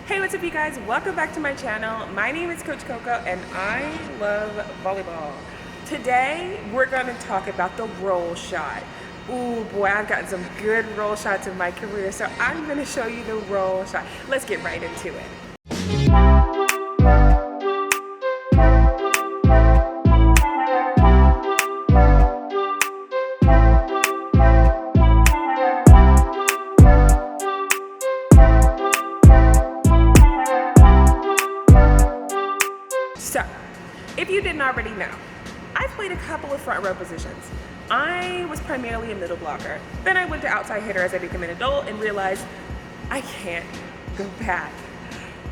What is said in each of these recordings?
Hey, what's up you guys? Welcome back to my channel. My name is Coach KoKo and I love volleyball. Today, we're gonna talk about the roll shot. Ooh boy, I've gotten some good roll shots in my career, so I'm gonna show you the roll shot. Let's get right into it. So, if you didn't already know, I've played a couple of front row positions. I was primarily a middle blocker. Then I went to outside hitter as I became an adult and realized I can't go back.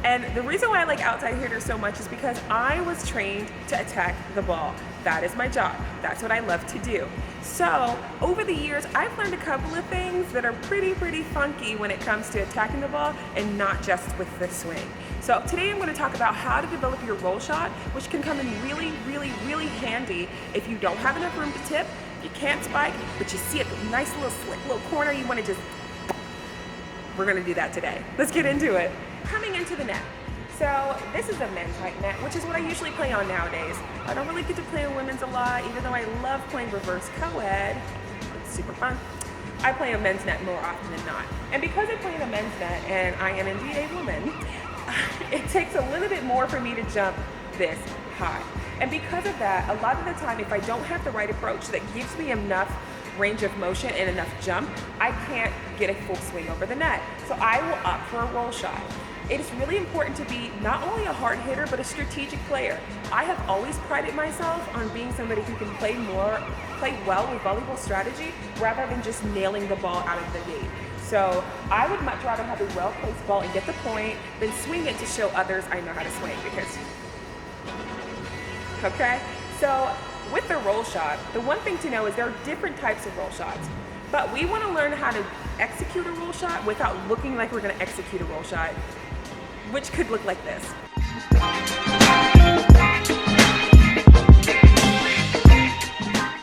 And the reason why I like outside hitter so much is because I was trained to attack the ball. That is my job. That's what I love to do. So over the years, I've learned a couple of things that are pretty funky when it comes to attacking the ball and not just with the swing. So today I'm going to talk about how to develop your roll shot, which can come in really handy if you don't have enough room to tip, you can't spike, but you see a nice little slick little corner you want to just... We're going to do that today. Let's get into it. Coming into the net. So this is a men's height net, which is what I usually play on nowadays. I don't really get to play on women's a lot, even though I love playing reverse co-ed. It's super fun. I play a men's net more often than not. And because I play in a men's net, and I am indeed a woman, it takes a little bit more for me to jump this high. And because of that, a lot of the time, if I don't have the right approach that gives me enough range of motion and enough jump, I can't get a full swing over the net. So I will opt for a roll shot. It is really important to be not only a hard hitter, but a strategic player. I have always prided myself on being somebody who can play well with volleyball strategy rather than just nailing the ball out of the gate. So I would much rather have a well-placed ball and get the point than swing it to show others I know how to swing because, okay? So with the roll shot, the one thing to know is there are different types of roll shots, but we want to learn how to execute a roll shot without looking like we're going to execute a roll shot, which could look like this.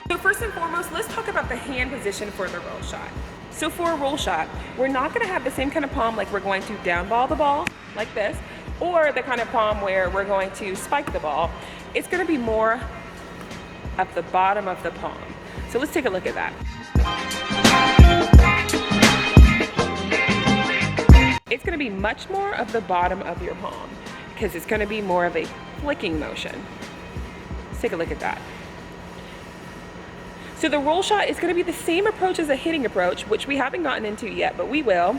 So first and foremost, let's talk about the hand position for the roll shot. So for a roll shot, we're not going to have the same kind of palm like we're going to down ball the ball, like this, or the kind of palm where we're going to spike the ball. It's going to be more at the bottom of the palm. So let's take a look at that. It's going to be much more of the bottom of your palm because it's going to be more of a flicking motion. Let's take a look at that. So the roll shot is going to be the same approach as a hitting approach, which we haven't gotten into yet, but we will.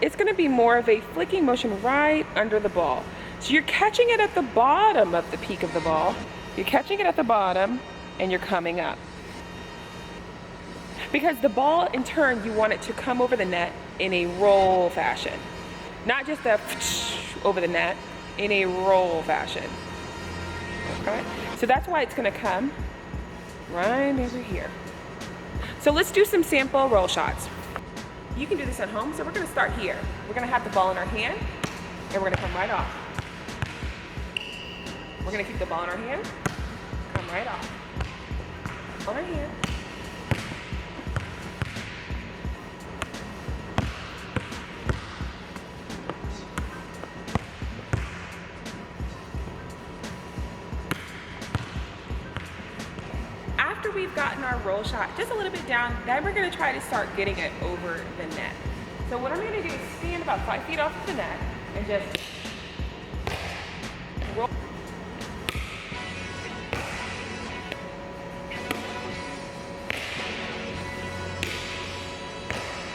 It's going to be more of a flicking motion right under the ball. So you're catching it at the bottom of the peak of the ball. You're catching it at the bottom and you're coming up. Because the ball, in turn, you want it to come over the net in a roll fashion. Not just a over the net, in a roll fashion. Okay? So that's why it's going to come right over here. So let's do some sample roll shots. You can do this at home, so we're going to start here. We're going to have the ball in our hand, and we're going to come right off. We're going to keep the ball in our hand, come right off. On our hand. After we've gotten our roll shot just a little bit down, then we're going to try to start getting it over the net. So what I'm going to do is stand about 5 feet off the net and just roll.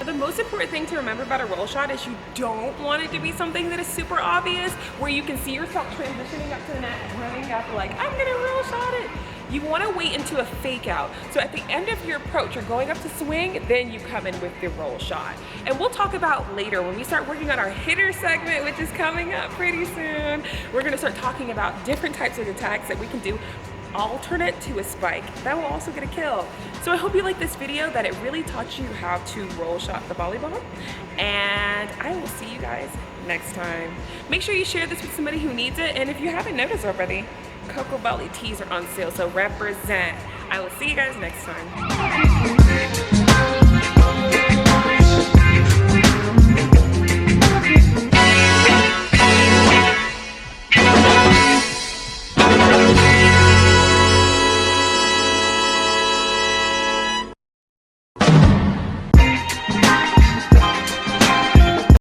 The most important thing to remember about a roll shot is you don't want it to be something that is super obvious, where you can see yourself transitioning up to the net, running up like, I'm gonna roll shot it. You wanna wait into a fake out. So at the end of your approach, you're going up to swing, then you come in with the roll shot. And we'll talk about later when we start working on our hitter segment, which is coming up pretty soon. We're gonna start talking about different types of attacks that we can do alternate to a spike. That will also get a kill. So I hope you like this video, that it really taught you how to roll shot the volleyball. And I will see you guys next time. Make sure you share this with somebody who needs it. And if you haven't noticed already, KoKo Volley tees are on sale, so represent. I will see you guys next time.